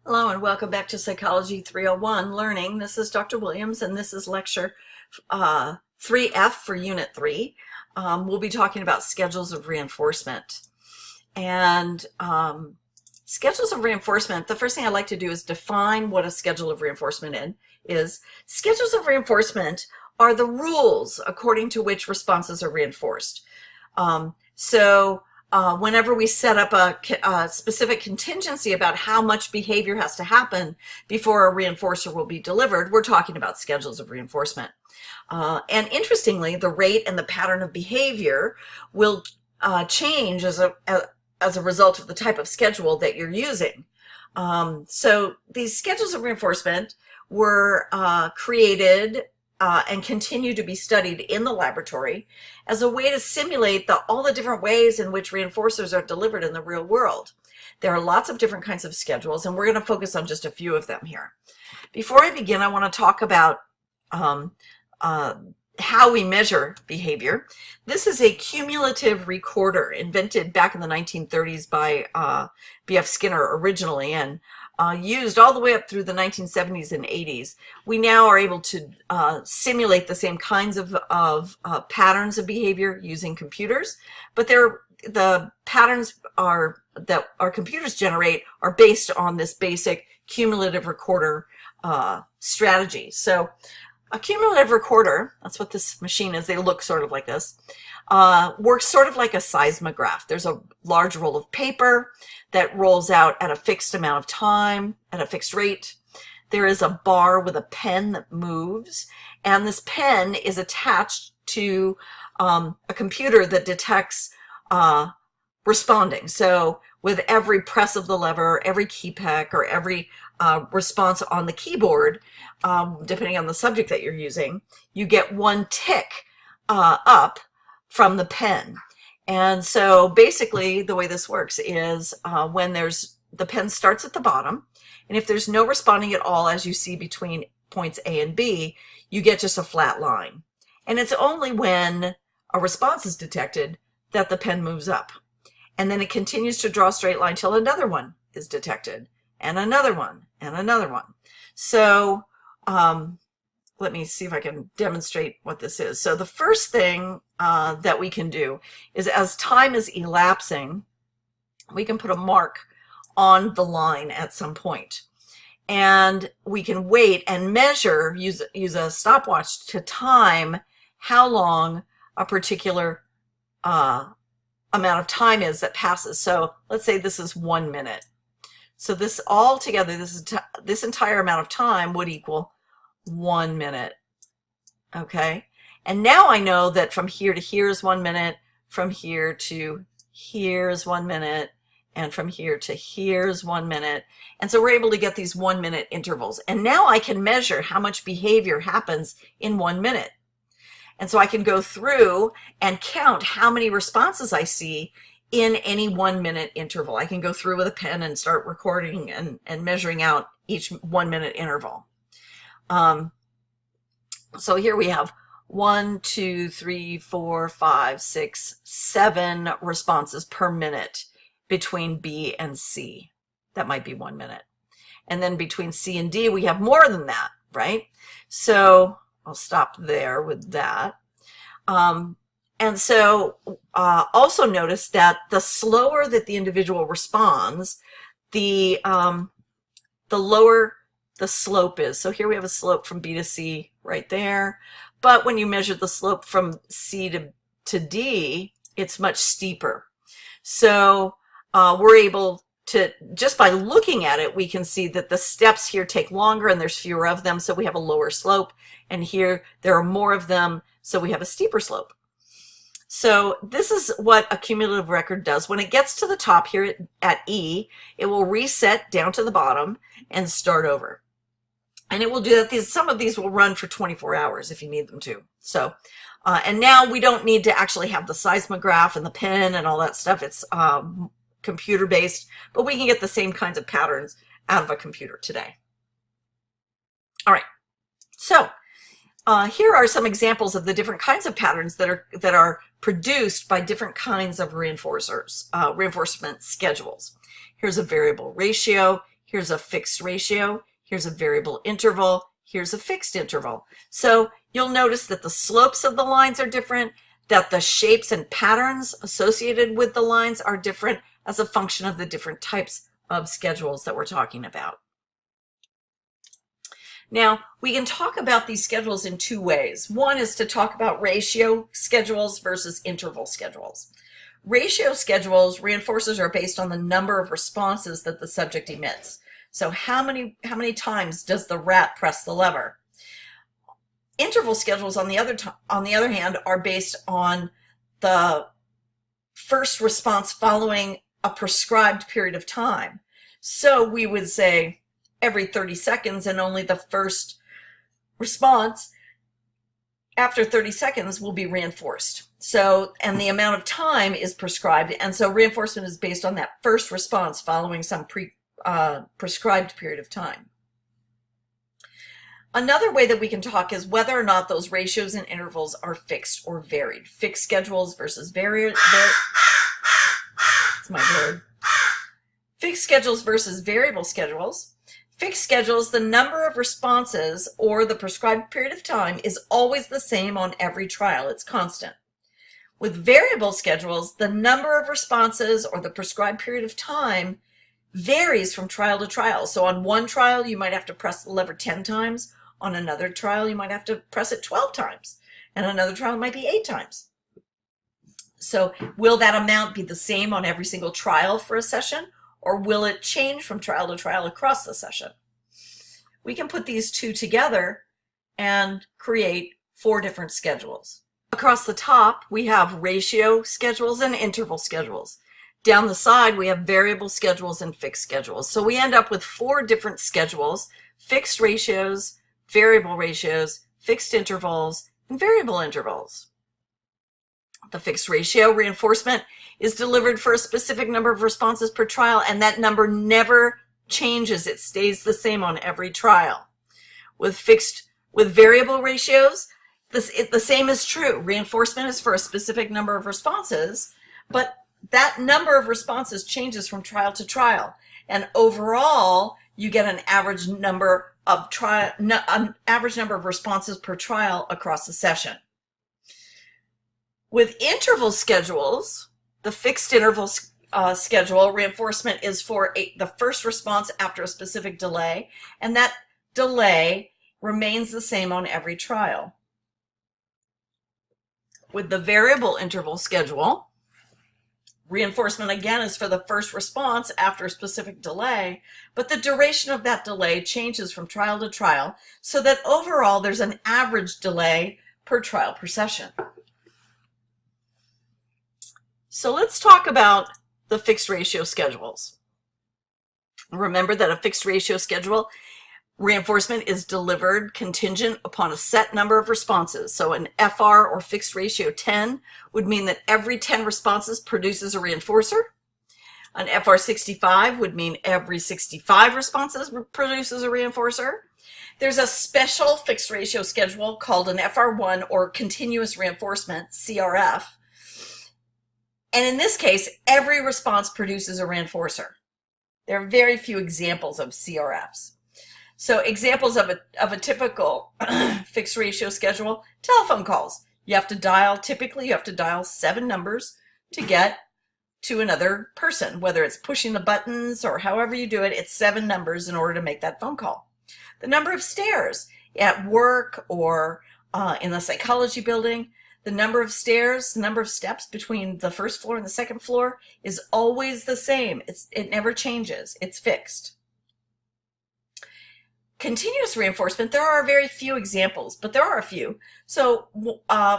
Hello and welcome back to Psychology 301 Learning. This is Dr. Williams and this is lecture 3F for Unit 3. We'll be talking about schedules of reinforcement. And schedules of reinforcement, the first thing I'd like to do is define what a schedule of reinforcement is. Schedules of reinforcement are the rules according to which responses are reinforced. Whenever we set up a specific contingency about how much behavior has to happen before a reinforcer will be delivered, we're talking about schedules of reinforcement. And interestingly, the rate and the pattern of behavior will change as a result of the type of schedule that you're using. So these schedules of reinforcement were created and continue to be studied in the laboratory as a way to simulate all the different ways in which reinforcers are delivered in the real world. There are lots of different kinds of schedules, and we're going to focus on just a few of them here. Before I begin, I want to talk about how we measure behavior. This is a cumulative recorder invented back in the 1930s by B.F. Skinner originally, and used all the way up through the 1970s and 80s. We now are able to simulate the same kinds of patterns of behavior using computers, but the patterns that our computers generate are based on this basic cumulative recorder strategy. So a cumulative recorder, that's what this machine is, they look sort of like this, works sort of like a seismograph. There's a large roll of paper that rolls out at a fixed amount of time, at a fixed rate. There is a bar with a pen that moves, and this pen is attached to a computer that detects responding. So with every press of the lever, every key peck, or every response on the keyboard, depending on the subject that you're using, you get one tick up from the pen. And so basically the way this works is when the pen starts at the bottom, and if there's no responding at all, as you see between points A and B, you get just a flat line. And it's only when a response is detected that the pen moves up. And then it continues to draw a straight line till another one is detected, and another one, and another one. So let me see if I can demonstrate what this is. So the first thing that we can do is, as time is elapsing, we can put a mark on the line at some point. And we can wait and measure, use a stopwatch to time how long a particular amount of time is that passes. So let's say this is 1 minute. So this all together, this entire amount of time would equal 1 minute. Okay, and now I know that from here to here is 1 minute, from here to here is 1 minute, and from here to here is 1 minute. And so we're able to get these 1 minute intervals. And now I can measure how much behavior happens in 1 minute. And so I can go through and count how many responses I see in any 1 minute interval. I can go through with a pen and start recording and measuring out each 1 minute interval. So here we have 1, 2, 3, 4, 5, 6, 7 responses per minute between B and C. That might be 1 minute. And then between C and D, we have more than that, right? So I'll stop there with that. And so also notice that the slower that the individual responds, the lower the slope is. So here we have a slope from B to C right there. But when you measure the slope from C to D, it's much steeper. So we're able to, just by looking at it, we can see that the steps here take longer and there's fewer of them, so we have a lower slope. And here there are more of them, so we have a steeper slope. So this is what a cumulative record does. When it gets to the top here at E, it will reset down to the bottom and start over. And it will do that. Some of these will run for 24 hours if you need them to. So, and now we don't need to actually have the seismograph and the pen and all that stuff. It's computer based, but we can get the same kinds of patterns out of a computer today. All right. So here are some examples of the different kinds of patterns that are produced by different kinds of reinforcement schedules. Here's a variable ratio. here's a fixed ratio, here's a variable interval, here's a fixed interval. So you'll notice that the slopes of the lines are different, that the shapes and patterns associated with the lines are different as a function of the different types of schedules that we're talking about. Now, we can talk about these schedules in two ways. One is to talk about ratio schedules versus interval schedules. Ratio schedules, reinforcers are based on the number of responses that the subject emits. So how many times does the rat press the lever? Interval schedules, on the other hand, are based on the first response following a prescribed period of time. So we would say every 30 seconds, and only the first response after 30 seconds will be reinforced. So, and the amount of time is prescribed, and so reinforcement is based on that first response following some prescribed period of time. Another way that we can talk is whether or not those ratios and intervals are fixed or varied. Fixed schedules versus variable. It's my bird. Fixed schedules versus variable schedules. Fixed schedules, the number of responses or the prescribed period of time is always the same on every trial. It's constant. With variable schedules, the number of responses or the prescribed period of time varies from trial to trial. So on one trial, you might have to press the lever 10 times. On another trial, you might have to press it 12 times. And another trial might be 8 times. So will that amount be the same on every single trial for a session? Or will it change from trial to trial across the session? We can put these two together and create 4 different schedules. Across the top, we have ratio schedules and interval schedules. Down the side, we have variable schedules and fixed schedules. So we end up with 4 different schedules: fixed ratios, variable ratios, fixed intervals, and variable intervals. The fixed ratio reinforcement is delivered for a specific number of responses per trial, and that number never changes. It stays the same on every trial. With variable ratios, the same is true. Reinforcement is for a specific number of responses, but that number of responses changes from trial to trial. And overall, you get an average number of responses per trial across the session. With interval schedules, the fixed interval schedule reinforcement is for the first response after a specific delay, and that delay remains the same on every trial. With the variable interval schedule, reinforcement again is for the first response after a specific delay, but the duration of that delay changes from trial to trial, so that overall there's an average delay per trial per session. So let's talk about the fixed ratio schedules. Remember that a fixed ratio schedule reinforcement is delivered contingent upon a set number of responses. So an FR, or fixed ratio 10, would mean that every 10 responses produces a reinforcer. An FR 65 would mean every 65 responses produces a reinforcer. There's a special fixed ratio schedule called an FR1, or continuous reinforcement, CRF. And in this case, every response produces a reinforcer. There are very few examples of CRFs. So examples of a typical fixed ratio schedule: telephone calls. Typically you have to dial 7 numbers to get to another person, whether it's pushing the buttons or however you do it, it's 7 numbers in order to make that phone call. The number of stairs at work or in the psychology building, the number of stairs, the number of steps between the first floor and the second floor is always the same. It never changes. It's fixed. Continuous reinforcement, there are very few examples, but there are a few. So,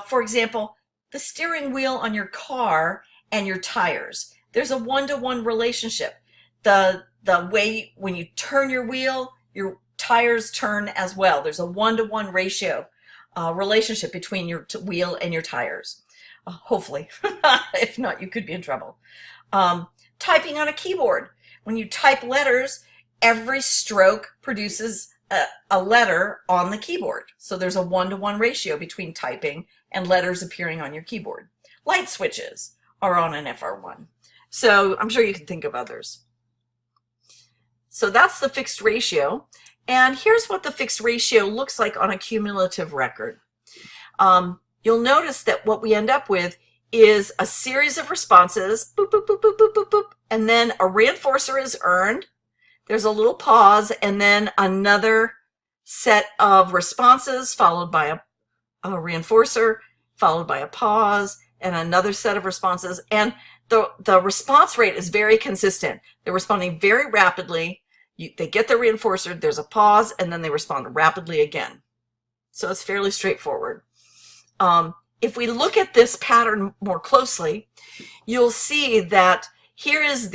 for example, the steering wheel on your car and your tires. There's a one-to-one relationship. The way when you turn your wheel, your tires turn as well. There's a one-to-one relationship between your wheel and your tires. Hopefully. If not, you could be in trouble. Typing on a keyboard. When you type letters, every stroke produces a letter on the keyboard. So there's a one-to-one ratio between typing and letters appearing on your keyboard. Light switches are on an FR1. So I'm sure you can think of others. So that's the fixed ratio. And here's what the fixed ratio looks like on a cumulative record. You'll notice that what we end up with is a series of responses, boop, boop, boop, boop, boop, boop, boop, and then a reinforcer is earned. There's a little pause, and then another set of responses followed by a reinforcer, followed by a pause, and another set of responses. And the response rate is very consistent. They're responding very rapidly. They get the reinforcer, there's a pause, and then they respond rapidly again. So it's fairly straightforward. If we look at this pattern more closely, you'll see that here is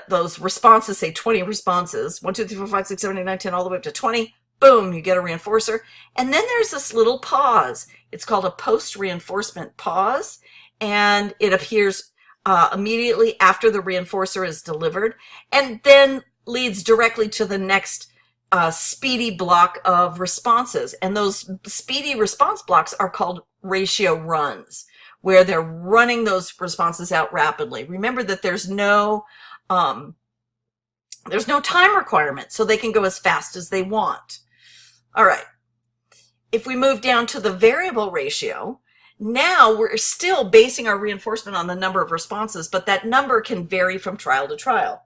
those responses, say 20 responses, 1, 2, 3, 4, 5, 6, 7, 8, 9, 10, all the way up to 20. Boom, you get a reinforcer. And then there's this little pause. It's called a post-reinforcement pause, and it appears immediately after the reinforcer is delivered, and then leads directly to the next speedy block of responses. And those speedy response blocks are called ratio runs, where they're running those responses out rapidly. Remember that there's no time requirement, so they can go as fast as they want. All right. If we move down to the variable ratio, now we're still basing our reinforcement on the number of responses, but that number can vary from trial to trial.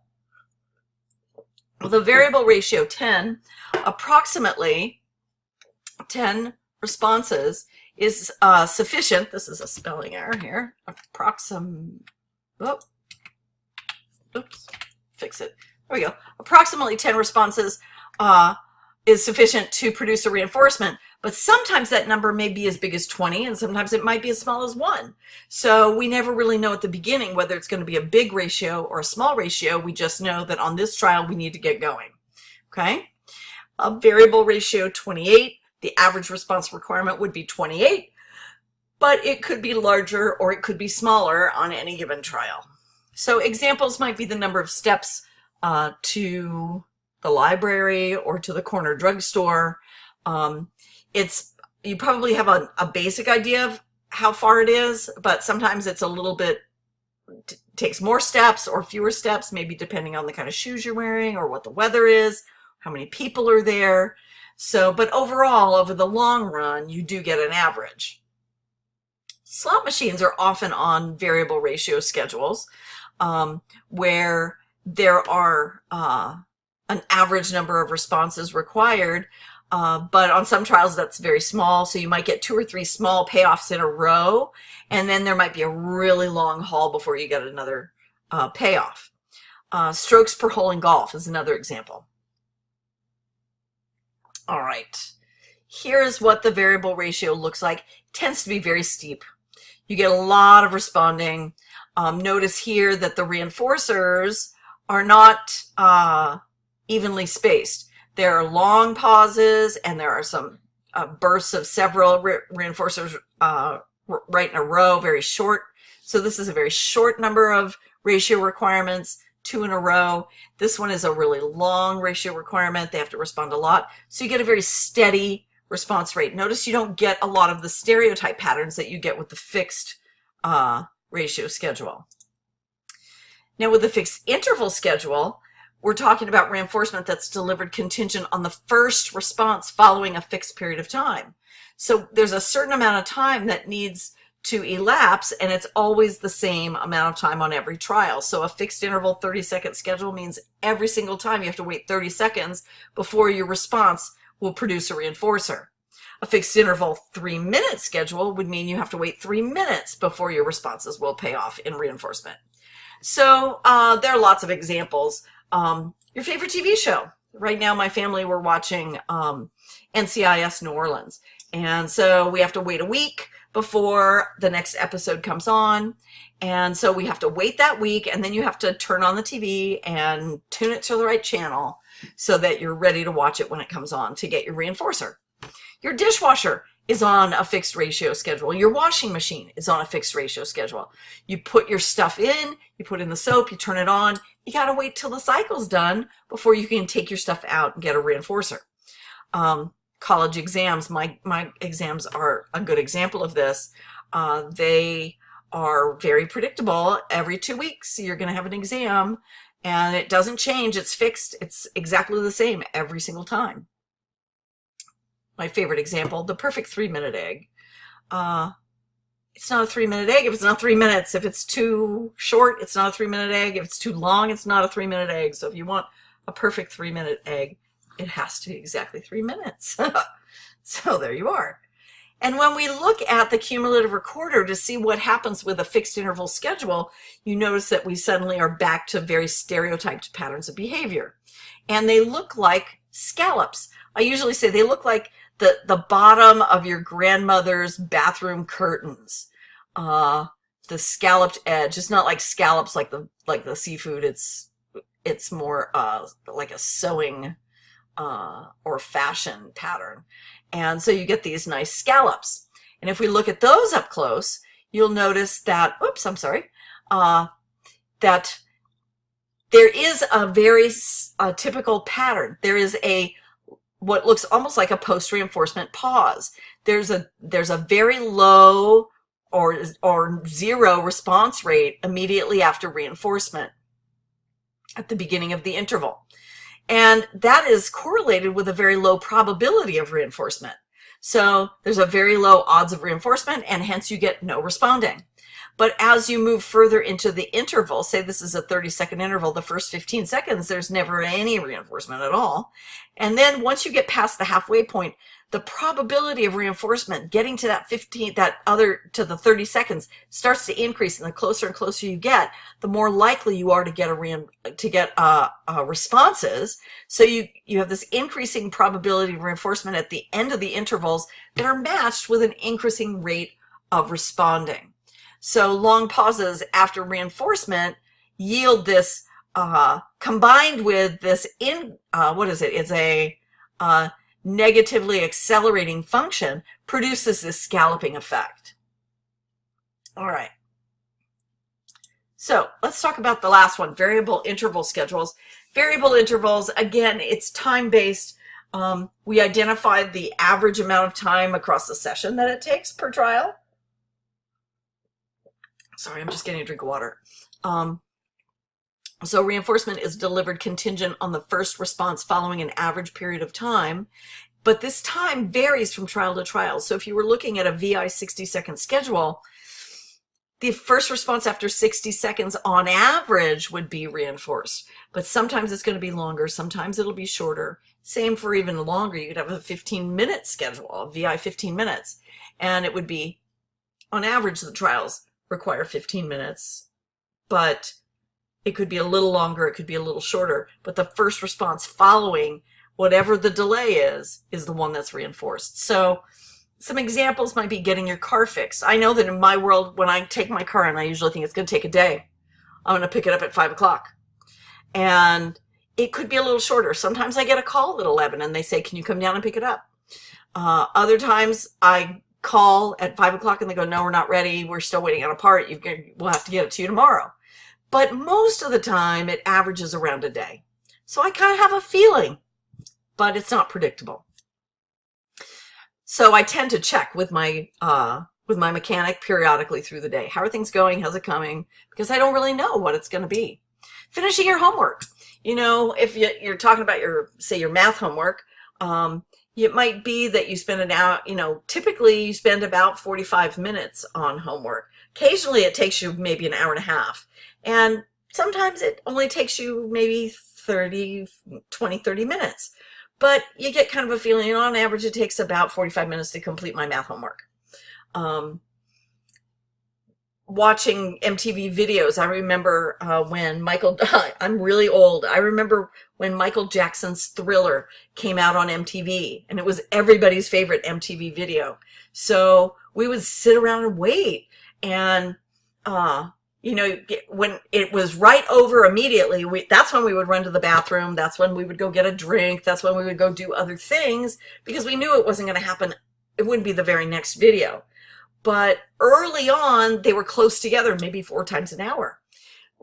With a variable ratio 10, approximately 10 responses is sufficient. This is a spelling error here. Oops, fix it. There we go. Approximately 10 responses is sufficient to produce a reinforcement, but sometimes that number may be as big as 20, and sometimes it might be as small as 1. So we never really know at the beginning whether it's going to be a big ratio or a small ratio. We just know that on this trial we need to get going. Okay? A variable ratio 28, the average response requirement would be 28, but it could be larger or it could be smaller on any given trial. So examples might be the number of steps to the library or to the corner drugstore. You probably have a basic idea of how far it is, but sometimes it's a little bit, takes more steps or fewer steps, maybe depending on the kind of shoes you're wearing or what the weather is, how many people are there. So, but overall, over the long run, you do get an average. Slot machines are often on variable ratio schedules, where there are an average number of responses required, but on some trials that's very small, so you might get 2 or 3 small payoffs in a row, and then there might be a really long haul before you get another payoff. Strokes per hole in golf is another example. All right, here's what the variable ratio looks like. It tends to be very steep. You get a lot of responding. Notice here that the reinforcers are not evenly spaced. There are long pauses, and there are some bursts of several reinforcers right in a row, very short. So this is a very short number of ratio requirements, 2 in a row. This one is a really long ratio requirement. They have to respond a lot. So you get a very steady response rate. Notice you don't get a lot of the stereotype patterns that you get with the fixed ratio schedule. Now with the fixed interval schedule, we're talking about reinforcement that's delivered contingent on the first response following a fixed period of time. So there's a certain amount of time that needs to elapse, and it's always the same amount of time on every trial. So a fixed interval 30-second schedule means every single time you have to wait 30 seconds before your response will produce a reinforcer. A fixed interval 3-minute schedule would mean you have to wait 3 minutes before your responses will pay off in reinforcement. So there are lots of examples. Your favorite TV show. Right now, my family, we're watching NCIS New Orleans. And so we have to wait a week before the next episode comes on. And so we have to wait that week, and then you have to turn on the TV and tune it to the right channel so that you're ready to watch it when it comes on to get your reinforcer. Your dishwasher is on a fixed ratio schedule. Your washing machine is on a fixed ratio schedule. You put your stuff in, you put in the soap, you turn it on. You got to wait till the cycle's done before you can take your stuff out and get a reinforcer. College exams, my exams are a good example of this. They are very predictable. Every 2 weeks, you're going to have an exam, And it doesn't change. It's fixed. It's exactly the same every single time. My favorite example, the perfect 3-minute egg. It's not a 3-minute egg if it's not 3 minutes. If it's too short, it's not a 3-minute egg. If it's too long, it's not a 3-minute egg. So if you want a perfect 3-minute egg, it has to be exactly 3 minutes. So there you are. And when we look at the cumulative recorder to see what happens with a fixed interval schedule, you notice that we suddenly are back to very stereotyped patterns of behavior. And they look like scallops. I usually say they look like the bottom of your grandmother's bathroom curtains. The scalloped edge. It's not like scallops like the seafood. It's more like a sewing or fashion pattern. And so you get these nice scallops. And if we look at those up close, you'll notice that, oops, I'm sorry, that there is a very typical pattern. There is what looks almost like a post-reinforcement pause. There's a very low or zero response rate immediately after reinforcement at the beginning of the interval. And that is correlated with a very low probability of reinforcement. So there's a very low odds of reinforcement, and hence you get no responding. But as you move further into the interval, say this is a 30-second interval, the first 15 seconds, there's never any reinforcement at all. And then once you get past the halfway point, the probability of reinforcement getting to that to the 30 seconds starts to increase, and the closer and closer you get, the more likely you are to get responses. So you have this increasing probability of reinforcement at the end of the intervals that are matched with an increasing rate of responding. So long pauses after reinforcement yield this, combined with this it's a negatively accelerating function, produces this scalloping effect. All right. So let's talk about the last one, variable interval schedules. Variable intervals, again, it's time-based. We identified the average amount of time across the session that it takes per trial. Sorry, I'm just getting a drink of water. So reinforcement is delivered contingent on the first response following an average period of time, but this time varies from trial to trial. So if you were looking at a VI 60-second schedule, the first response after 60 seconds on average would be reinforced, but sometimes it's going to be longer, sometimes it'll be shorter. Same for even longer. You could have a 15-minute schedule, a VI 15 minutes, and it would be, on average, the trials require 15 minutes, but it could be a little longer, it could be a little shorter, but the first response following whatever the delay is the one that's reinforced. So some examples might be getting your car fixed. I know that in my world, when I take my car in, I usually think it's going to take a day. I'm going to pick it up at 5 o'clock. And it could be a little shorter. Sometimes I get a call at 11 and they say, can you come down and pick it up? Other times I call at 5 o'clock and they go, no, we're not ready. We're still waiting on a part. We'll have to get it to you tomorrow. But most of the time it averages around a day. So I kind of have a feeling, but it's not predictable. So I tend to check with my mechanic periodically through the day. How are things going? How's it coming? Because I don't really know what it's going to be. Finishing your homework. You know, if you're talking about your math homework, it might be that you spend an hour, typically you spend about 45 minutes on homework. Occasionally it takes you maybe an hour and a half. And sometimes it only takes you maybe 30 minutes. But you get kind of a feeling, on average, it takes about 45 minutes to complete my math homework. Watching MTV videos, I remember when I'm really old. I remember when Michael Jackson's Thriller came out on MTV, and it was everybody's favorite MTV video. So we would sit around and wait, and when it was right over immediately, that's when we would run to the bathroom. That's when we would go get a drink. That's when we would go do other things, because we knew it wasn't going to happen. It wouldn't be the very next video. But early on, they were close together, maybe 4 times an hour.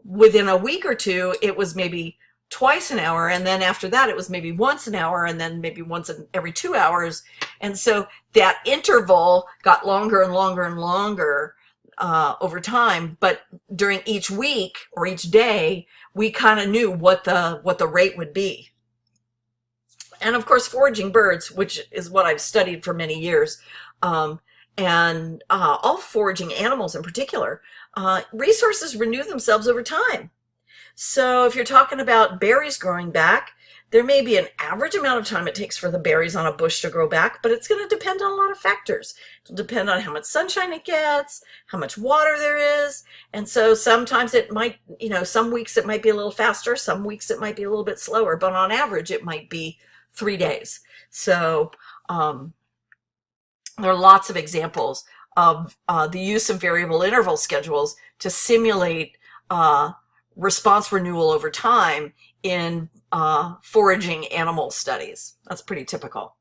Within a week or two, it was maybe twice an hour. And then after that, it was maybe once an hour, and then maybe once every 2 hours. And so that interval got longer and longer and longer over time, but during each week or each day, we kind of knew what the rate would be. And of course, foraging birds, which is what I've studied for many years, and all foraging animals in particular, resources renew themselves over time. So if you're talking about berries growing back, there may be an average amount of time it takes for the berries on a bush to grow back, but it's going to depend on a lot of factors. It'll depend on how much sunshine it gets, how much water there is. And so sometimes it might, some weeks it might be a little faster, some weeks it might be a little bit slower, but on average it might be 3 days. So there are lots of examples of the use of variable interval schedules to simulate response renewal over time in foraging animal studies. That's pretty typical.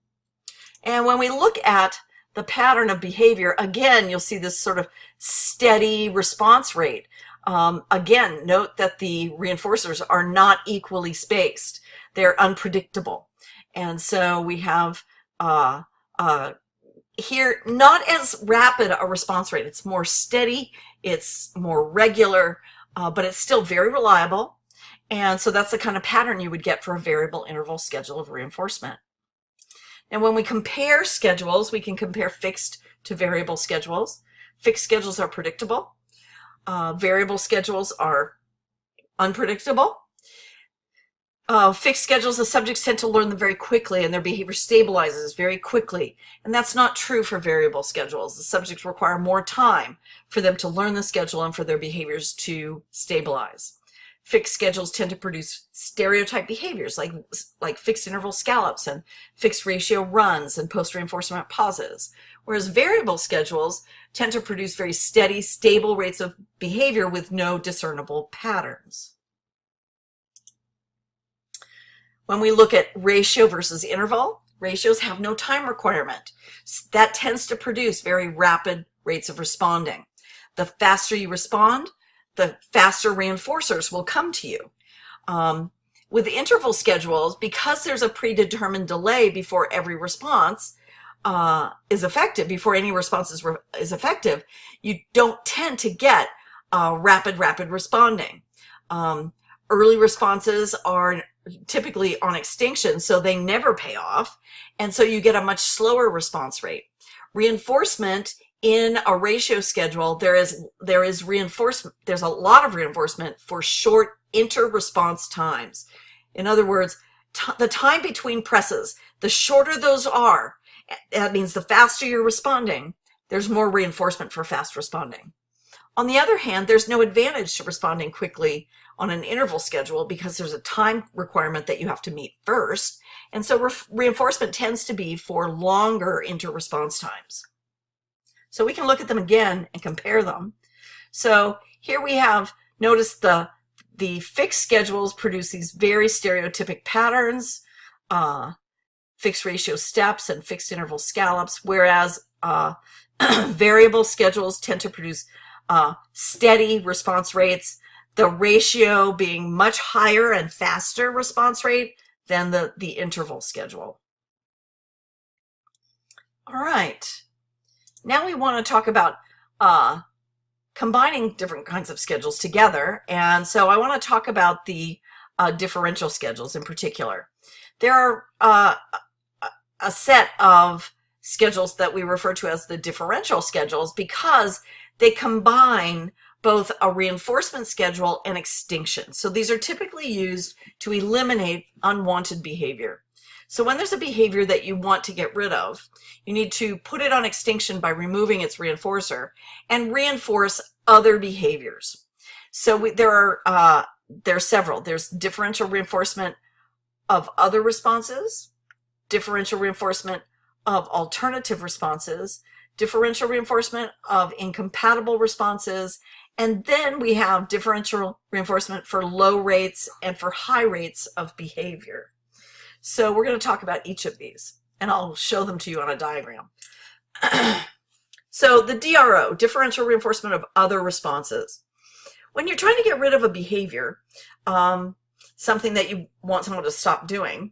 And when we look at the pattern of behavior, again, you'll see this sort of steady response rate. Again, note that the reinforcers are not equally spaced. They're unpredictable. And so we have here not as rapid a response rate. It's more steady, it's more regular, but it's still very reliable. And so that's the kind of pattern you would get for a variable interval schedule of reinforcement. And when we compare schedules, we can compare fixed to variable schedules. Fixed schedules are predictable. Variable schedules are unpredictable. Fixed schedules, the subjects tend to learn them very quickly and their behavior stabilizes very quickly. And that's not true for variable schedules. The subjects require more time for them to learn the schedule and for their behaviors to stabilize. Fixed schedules tend to produce stereotype behaviors like fixed interval scallops and fixed ratio runs and post-reinforcement pauses. Whereas variable schedules tend to produce very steady, stable rates of behavior with no discernible patterns. When we look at ratio versus interval, ratios have no time requirement. That tends to produce very rapid rates of responding. The faster you respond, the faster reinforcers will come to you. With the interval schedules, because there's a predetermined delay before every response is effective, before any response is effective, you don't tend to get rapid responding. Early responses are typically on extinction, so they never pay off, and so you get a much slower response rate. Reinforcement in a ratio schedule, there is reinforcement. There's a lot of reinforcement for short inter-response times. In other words, the time between presses, the shorter those are, that means the faster you're responding, there's more reinforcement for fast responding. On the other hand, there's no advantage to responding quickly on an interval schedule because there's a time requirement that you have to meet first, and so reinforcement tends to be for longer inter-response times. So we can look at them again and compare them. So here we have, notice the fixed schedules produce these very stereotypic patterns, fixed ratio steps and fixed interval scallops, whereas variable schedules tend to produce steady response rates, the ratio being much higher and faster response rate than the interval schedule. All right. Now we want to talk about combining different kinds of schedules together, and so I want to talk about the differential schedules in particular. There are a set of schedules that we refer to as the differential schedules because they combine both a reinforcement schedule and extinction. So these are typically used to eliminate unwanted behavior. So when there's a behavior that you want to get rid of, you need to put it on extinction by removing its reinforcer and reinforce other behaviors. So there are several. There's differential reinforcement of other responses, differential reinforcement of alternative responses, differential reinforcement of incompatible responses, and then we have differential reinforcement for low rates and for high rates of behavior. So we're going to talk about each of these, and I'll show them to you on a diagram. So the DRO, differential reinforcement of other responses. When you're trying to get rid of a behavior, something that you want someone to stop doing,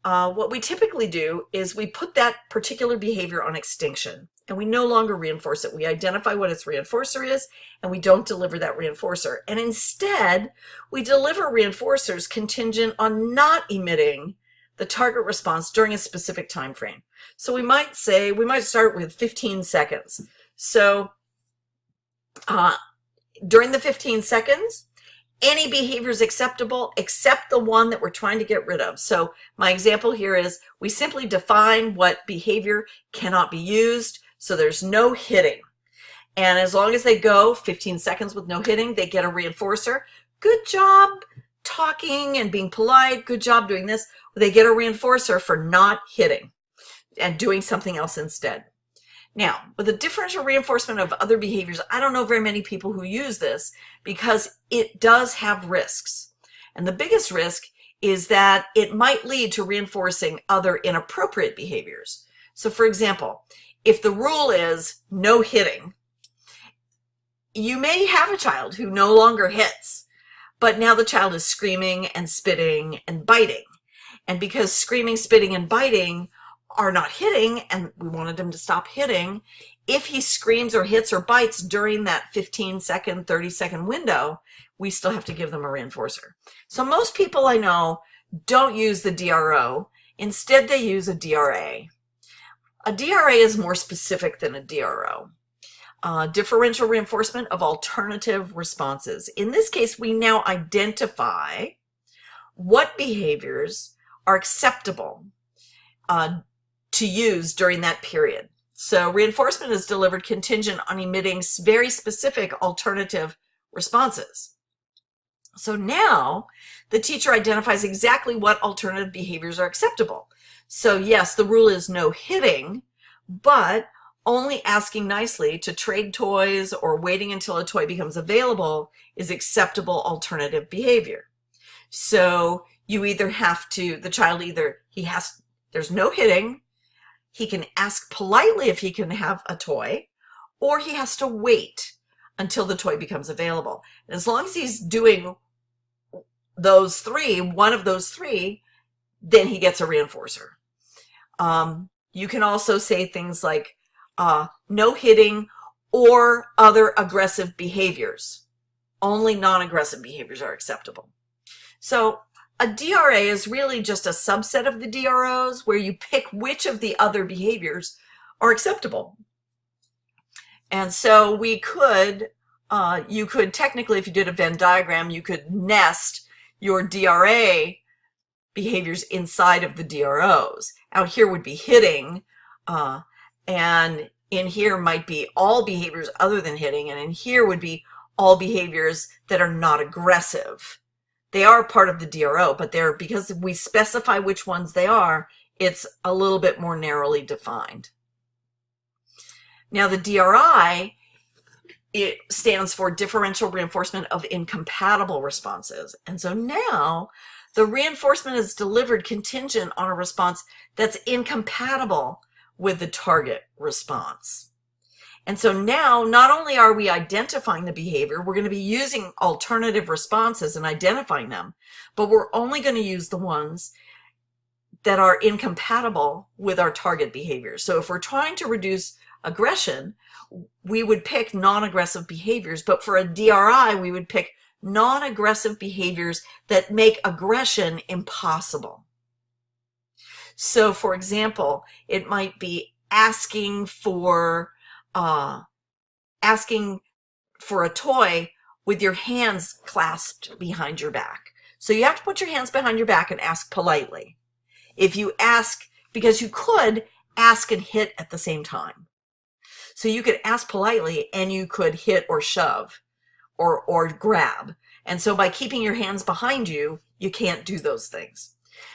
what we typically do is we put that particular behavior on extinction and we no longer reinforce it. We identify what its reinforcer is and we don't deliver that reinforcer. And instead, we deliver reinforcers contingent on not emitting the target response during a specific time frame. So we might start with 15 seconds. So during the 15 seconds, any behavior is acceptable except the one that we're trying to get rid of. So my example here is we simply define what behavior cannot be used. So there's no hitting. And as long as they go 15 seconds with no hitting, they get a reinforcer. Good job talking and being polite. Good job doing this. They get a reinforcer for not hitting and doing something else instead. Now, with the differential reinforcement of other behaviors, I don't know very many people who use this because it does have risks. And the biggest risk is that it might lead to reinforcing other inappropriate behaviors. So for example, if the rule is no hitting, you may have a child who no longer hits, but now the child is screaming and spitting and biting. And because screaming, spitting, and biting are not hitting, and we wanted him to stop hitting, if he screams or hits or bites during that 15-second, 30-second window, we still have to give them a reinforcer. So most people I know don't use the DRO. Instead, they use a DRA. A DRA is more specific than a DRO. Differential reinforcement of alternative responses. In this case, we now identify what behaviors are acceptable to use during that period. So reinforcement is delivered contingent on emitting very specific alternative responses. So now the teacher identifies exactly what alternative behaviors are acceptable. So yes, the rule is no hitting, but only asking nicely to trade toys or waiting until a toy becomes available is acceptable alternative behavior. So you either have to, the child there's no hitting, he can ask politely if he can have a toy, or he has to wait until the toy becomes available. And as long as he's doing those three, one of those three, then he gets a reinforcer. You can also say things like no hitting or other aggressive behaviors. Only non-aggressive behaviors are acceptable. So a DRA is really just a subset of the DROs where you pick which of the other behaviors are acceptable. And so we could, you could technically, if you did a Venn diagram, you could nest your DRA behaviors inside of the DROs. Out here would be hitting, and in here might be all behaviors other than hitting, and in here would be all behaviors that are not aggressive. They are part of the DRO, but because we specify which ones they are, it's a little bit more narrowly defined. Now the DRI, it stands for differential reinforcement of incompatible responses. And so now the reinforcement is delivered contingent on a response that's incompatible with the target response. And so now not only are we identifying the behavior, we're going to be using alternative responses and identifying them, but we're only going to use the ones that are incompatible with our target behavior. So if we're trying to reduce aggression, we would pick non-aggressive behaviors, but for a DRI, we would pick non-aggressive behaviors that make aggression impossible. So for example, it might be asking for a toy with your hands clasped behind your back. So you have to put your hands behind your back and ask politely. If you ask, because you could ask and hit at the same time. So you could ask politely and you could hit or shove or grab. And so by keeping your hands behind you, you can't do those things.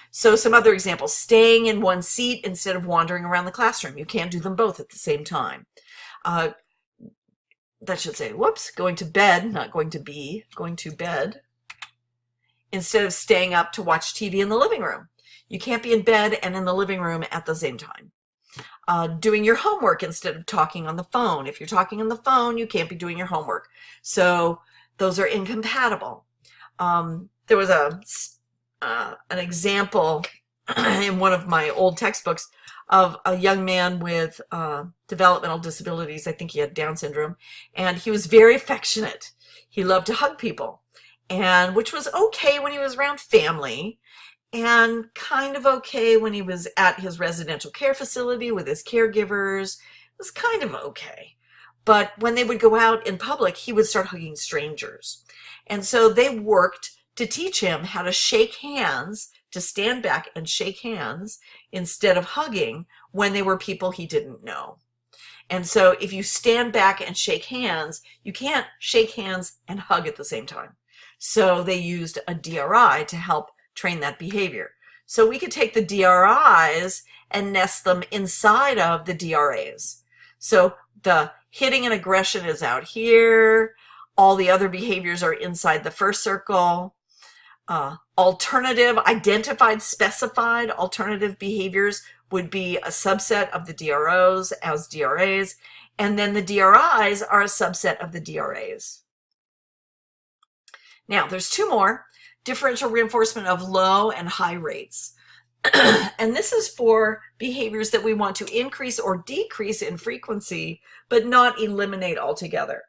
So some other examples, staying in one seat instead of wandering around the classroom. You can't do them both at the same time. That should say, whoops, going to bed, not going to be, going to bed, instead of staying up to watch TV in the living room. You can't be in bed and in the living room at the same time. Doing your homework instead of talking on the phone. If you're talking on the phone, you can't be doing your homework. So those are incompatible. There was an example in one of my old textbooks of a young man with developmental disabilities. I think he had Down syndrome, and he was very affectionate. He loved to hug people, and which was okay when he was around family, and kind of okay when he was at his residential care facility with his caregivers. It was kind of okay. But when they would go out in public, he would start hugging strangers. And so they worked to teach him how to shake hands, to stand back and shake hands instead of hugging when they were people he didn't know. And so if you stand back and shake hands, you can't shake hands and hug at the same time. So they used a DRI to help train that behavior. So we could take the DRIs and nest them inside of the DRAs. So the hitting and aggression is out here. All the other behaviors are inside the first circle. Alternative, identified, specified alternative behaviors would be a subset of the DROs as DRAs. And then the DRIs are a subset of the DRAs. Now, there's two more. Differential reinforcement of low and high rates. And this is for behaviors that we want to increase or decrease in frequency, but not eliminate altogether.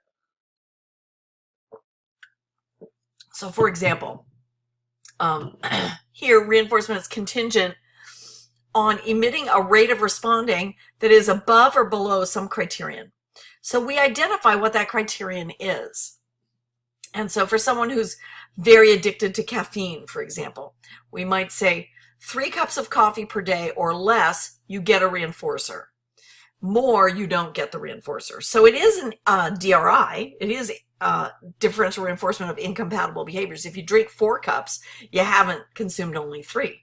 So for example, here reinforcement is contingent on emitting a rate of responding that is above or below some criterion. So we identify what that criterion is. And so for someone who's very addicted to caffeine, for example, we might say 3 cups of coffee per day or less, you get a reinforcer. More, you don't get the reinforcer. So it is an DRI. It is differential reinforcement of incompatible behaviors. If you drink 4 cups, you haven't consumed only 3.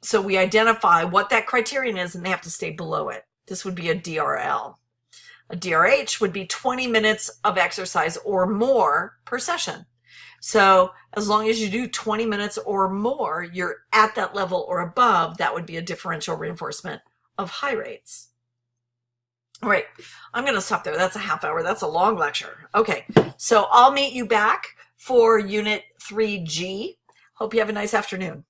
So we identify what that criterion is, and they have to stay below it. This would be a DRL. A DRH would be 20 minutes of exercise or more per session. So as long as you do 20 minutes or more, you're at that level or above. That would be a differential reinforcement of high rates. All right, I'm going to stop there. That's a half hour. That's a long lecture. Okay, so I'll meet you back for Unit 3G. Hope you have a nice afternoon.